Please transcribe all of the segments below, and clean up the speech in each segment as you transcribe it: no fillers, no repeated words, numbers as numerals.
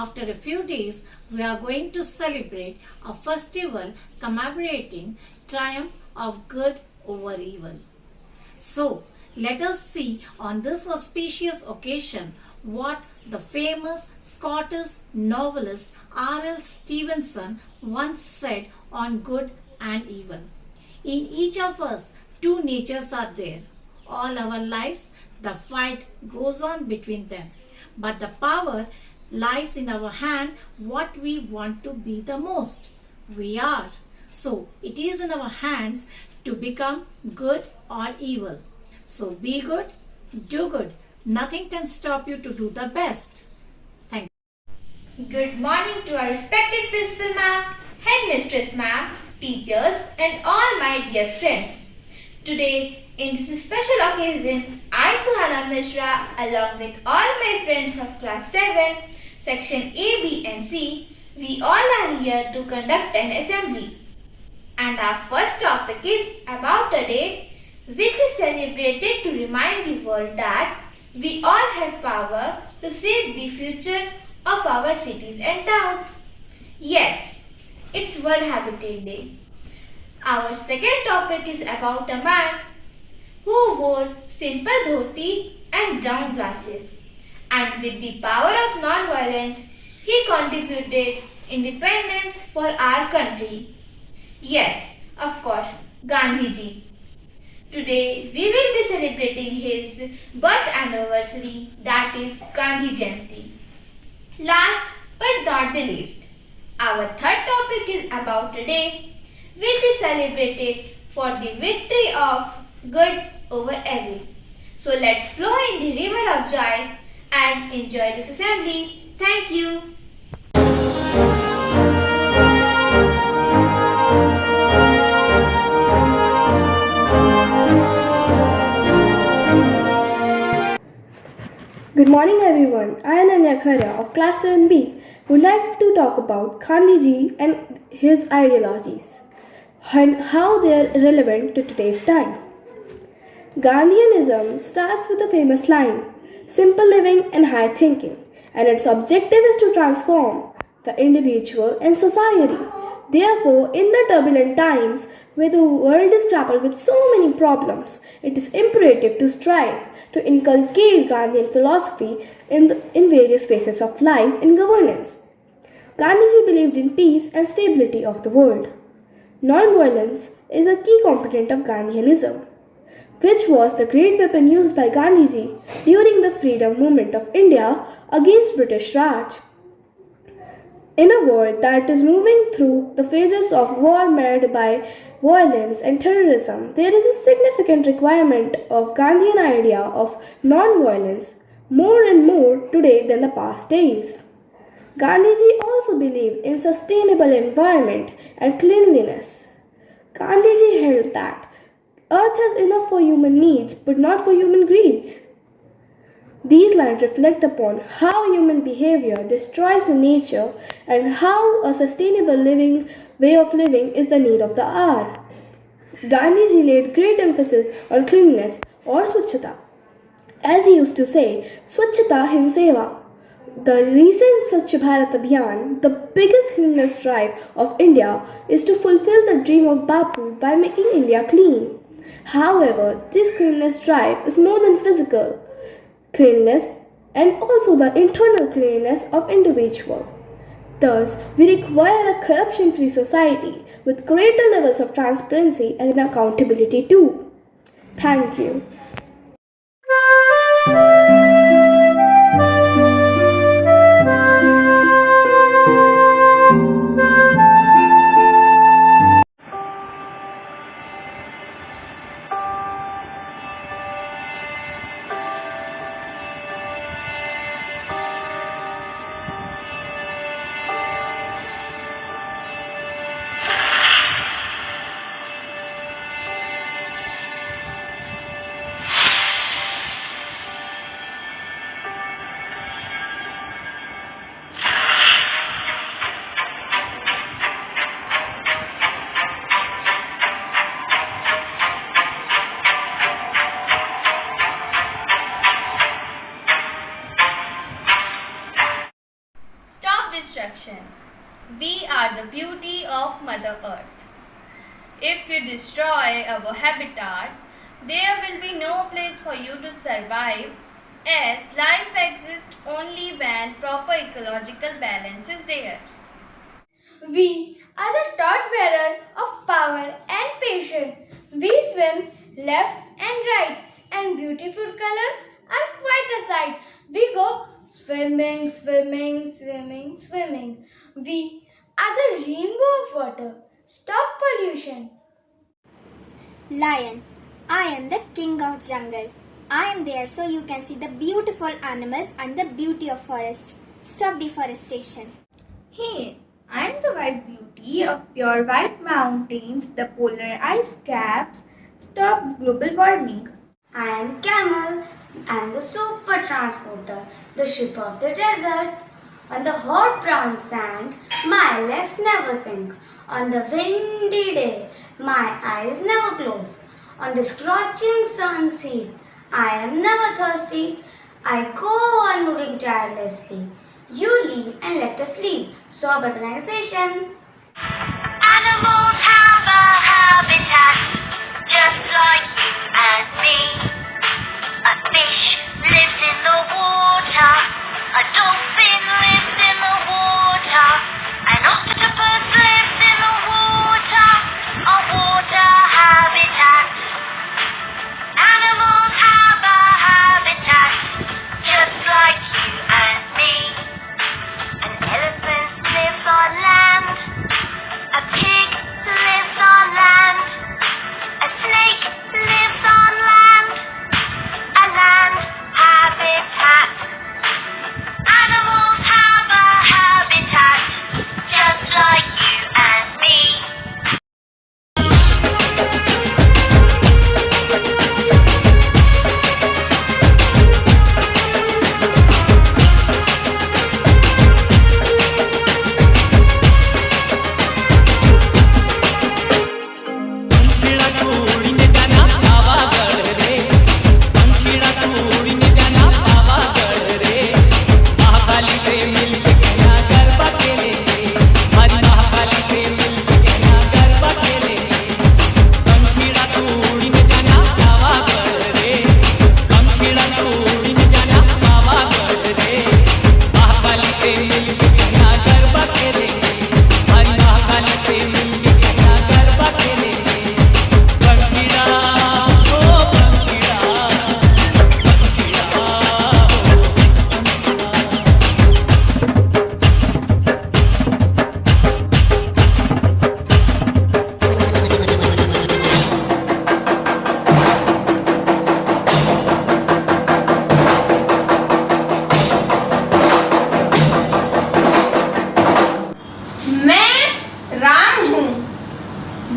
after a few days, we are going to celebrate a festival commemorating triumph of good over evil. So, let us see on this auspicious occasion what the famous Scottish novelist R.L. Stevenson once said on good and evil. In each of us, two natures are there. All our lives, the fight goes on between them. But the power lies in our hand what we want to be the most. We are. So it is in our hands to become good or evil. So be good, do good. Nothing can stop you to do the best. Thank you. Good morning to our respected principal ma'am, headmistress ma'am, teachers and all my dear friends. Today, in this special occasion, I, Suhana Mishra, along with all my friends of class 7, section A, B and C, we all are here to conduct an assembly. And our first topic is about a day which is celebrated to remind the world that we all have power to save the future of our cities and towns. Yes, it's World Habitat Day. Our second topic is about a man who wore simple dhoti and round glasses, and with the power of non-violence, he contributed independence for our country. Yes, of course, Gandhiji. Today we will be celebrating his birth anniversary, that is Gandhi Jayanti. Last but not the least, our third topic is about a day which is celebrated for the victory of good over evil. So let's flow in the river of joy and enjoy this assembly. Thank you. Good morning everyone, I am Ananya Khara of class 7B would like to talk about Gandhiji and his ideologies and how they are relevant to today's time. Gandhianism starts with a famous line, simple living and high thinking, and its objective is to transform the individual and society. Therefore, in the turbulent times where the world is grappled with so many problems, it is imperative to strive to inculcate Gandhian philosophy in various phases of life and governance. Gandhiji believed in peace and stability of the world. Non-violence is a key component of Gandhianism, which was the great weapon used by Gandhiji during the freedom movement of India against British Raj. In a world that is moving through the phases of war marred by violence and terrorism, there is a significant requirement of Gandhian idea of non-violence more and more today than the past days. Gandhiji also believed in sustainable environment and cleanliness. Gandhiji held that earth has enough for human needs but not for human greeds. These lines reflect upon how human behavior destroys the nature and how a sustainable way of living is the need of the hour. Gandhiji laid great emphasis on cleanliness or Swachhata. As he used to say, Swachhata Hin Seva. The recent Swachh Bharat Abhiyan, the biggest cleanliness drive of India, is to fulfill the dream of Bapu by making India clean. However, this cleanliness drive is more than physical cleanliness and also the internal cleanliness of individual. Thus, we require a corruption-free society with greater levels of transparency and accountability too. Thank you. of destruction. We are the beauty of Mother Earth. If you destroy our habitat, there will be no place for you to survive, as life exists only when proper ecological balance is there. We are the torchbearer of power and patience. We swim left and right, and beautiful colors are quite a sight. We go swimming, swimming, swimming, swimming. We are the rainbow of water. Stop pollution. Lion, I am the king of jungle. I am there so you can see the beautiful animals and the beauty of forest. Stop deforestation. Hey, I am the white beauty of pure white mountains, the polar ice caps. Stop global warming. I am camel. I am the super transporter, the ship of the desert. On the hot brown sand, my legs never sink. On the windy day, my eyes never close. On the scorching sun's heat, I am never thirsty. I go on moving tirelessly. You leave and let us leave. Stop urbanization. Animals have a habitat, just like you and me. A fish lives in the water, a dolphin lives in the water, an octopus lives in the water, a water habitat. Animals have a habitat, just like you and me. An elephant lives on land, a pig lives on land, a snake lives on land, a land habitat. Animals have a habitat, just like you and me.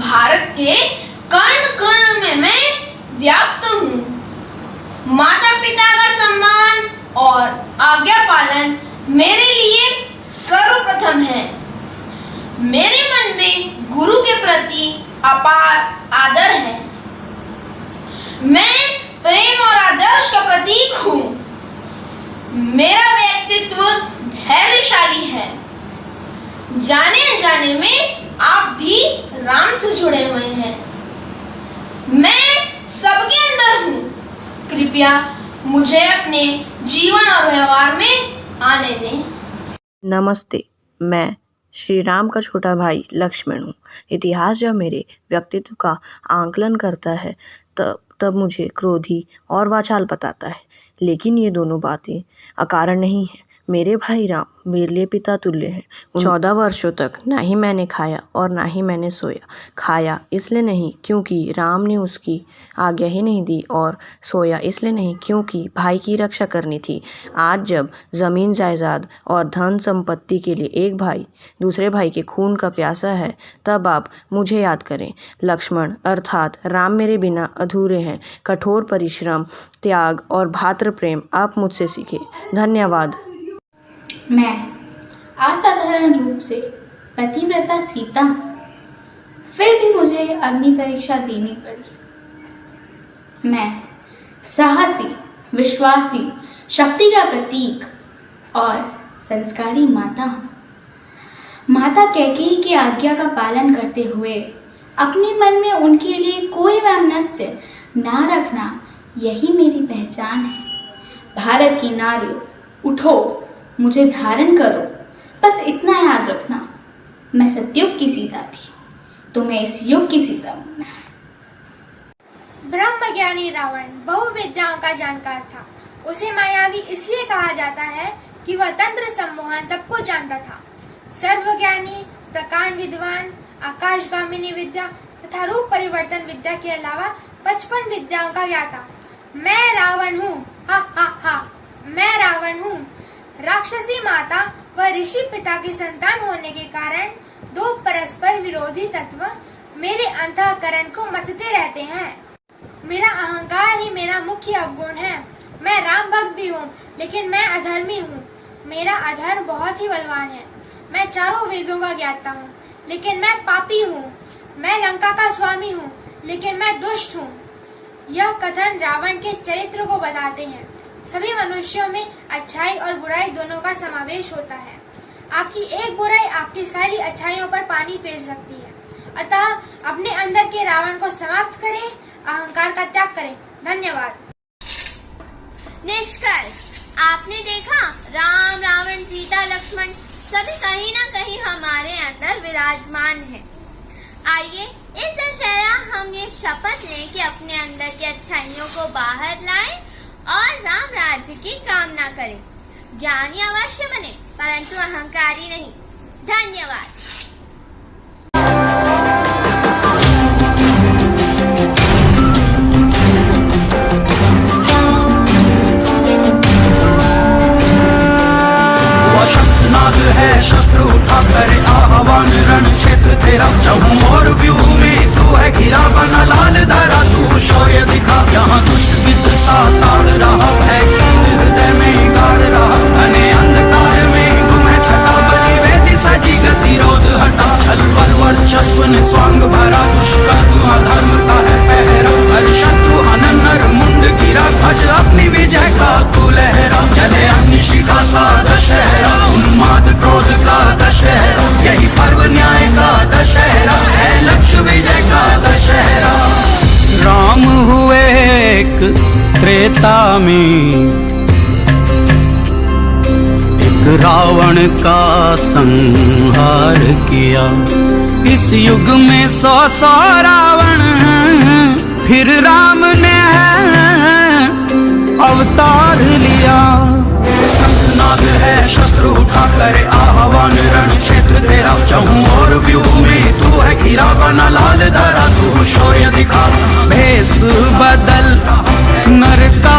Bharat के कण कण में मैं व्याप्त हूँ। माता पिता का सम्मान और आज्ञा पालन मेरे लिए सर्वप्रथम है। मेरे मन में गुरु के प्रति अपार आदर है। मैं प्रेम और आदर्श का प्रतीक हूँ। मेरा व्यक्तित्व धैर्यशाली है। जाने अनजाने में आप भी राम से जुड़े हुए हैं। मैं सबके अंदर हूँ। कृपया मुझे अपने जीवन और व्यवहार में आने दें। नमस्ते, मैं श्री राम का छोटा भाई लक्ष्मण हूँ। इतिहास जब मेरे व्यक्तित्व का आंकलन करता है तब मुझे क्रोधी और वाचाल बताता है, लेकिन ये दोनों बातें अकारण नहीं है। मेरे भाई राम मेरे लिए पिता तुल्य हैं। 14 वर्षों तक ना ही मैंने खाया और ना ही मैंने सोया। खाया इसलिए नहीं क्योंकि राम ने उसकी आज्ञा ही नहीं दी, और सोया इसलिए नहीं क्योंकि भाई की रक्षा करनी थी। आज जब ज़मीन जायदाद और धन संपत्ति के लिए एक भाई दूसरे भाई के खून का प्यासा है, तब आप मुझे याद करें। लक्ष्मण अर्थात राम मेरे बिना अधूरे हैं। कठोर परिश्रम, त्याग और भातृ प्रेम आप मुझसे सीखे। धन्यवाद। मैं असाधारण रूप से पतिव्रता सीता हूँ, फिर भी मुझे अग्नि परीक्षा देनी पड़ी। मैं साहसी, विश्वासी, शक्ति का प्रतीक और संस्कारी माता हूँ। माता कैकेयी की आज्ञा का पालन करते हुए अपने मन में उनके लिए कोई वैमनस्य ना रखना, यही मेरी पहचान है। भारत की नारियों, उठो, मुझे धारण करो। बस इतना याद रखना, मैं सतयुग की सीता थी, तुम्हें इस युग की सीता बनना है। ब्रह्मज्ञानी रावण बहुविद्याओं का जानकार था। उसे मायावी इसलिए कहा जाता है कि वह तंत्र सम्मोहन सबको जानता था। सर्वज्ञानी, प्रकांड विद्वान, आकाशगामिनी विद्या तथा रूप परिवर्तन विद्या के अलावा 55 विद्याओं का ज्ञाता। मैं रावण हूँ, हा हा हा, मैं रावण हूँ। राक्षसी माता व ऋषि पिता की संतान होने के कारण दो परस्पर विरोधी तत्व मेरे अंतःकरण को मथते रहते हैं। मेरा अहंकार ही मेरा मुख्य अवगुण है। मैं राम भक्त भी हूँ, लेकिन मैं अधर्मी हूँ। मेरा अधर्म बहुत ही बलवान है। मैं चारों वेदों का ज्ञाता हूँ, लेकिन मैं पापी हूँ। मैं लंका का स्वामी हूँ, लेकिन मैं दुष्ट हूँ। यह कथन रावण के चरित्र को बताते हैं। सभी मनुष्यों में अच्छाई और बुराई दोनों का समावेश होता है। आपकी एक बुराई आपकी सारी अच्छाइयों पर पानी फेर सकती है। अतः अपने अंदर के रावण को समाप्त करें, अहंकार का त्याग करें। धन्यवाद। निष्कर्ष, आपने देखा राम, रावण, सीता, लक्ष्मण सभी कहीं न कहीं हमारे अंदर विराजमान हैं। आइए इस दशहरा हम ये शपथ लें कि अपने अंदर की अच्छाइयों को बाहर लाएं और राम राज्य की कामना करें। ज्ञानी अवश्य बने, परंतु अहंकारी नहीं। धन्यवाद। नाद है शस्त्र उठा कर आह्वान, रण क्षेत्र तेरा चहु और व्यूह में तू है घिरा बना लाल धरा, तू शौर्य दिखा। यहाँ दुष्ट विद्ध सा ताड़ रहा, भय कीन हृदय में गाड़ रहा। घने अंधकार में गुमे छटा, बलि वेदी सजी गतिरोध हटा। छल पर वर्चस्व ने स्वांग भरा, दुष्कर्म अधर्म का है पहरा। हर शत्रु हनन नर मुंड गिरा, ध्वज अपनी विजय का तू लहरा। चले अग्निशिखा सा दशहरा, उन्माद क्रोध का दशहरा। यही पर्व न्याय का दशहरा है, लक्ष्य विजय का दशहरा। राम हुए एक त्रेता में, एक रावण का संहार किया। इस युग में 100 रावण, फिर राम ने अवतार लिया। नाद है शस्त्र उठा कर आह्वान, रण क्षेत्र तेरा चहु और व्यूह में तू है घिरा बना लाल धरा। तू शौर्य दिखा, भेष बदल नर का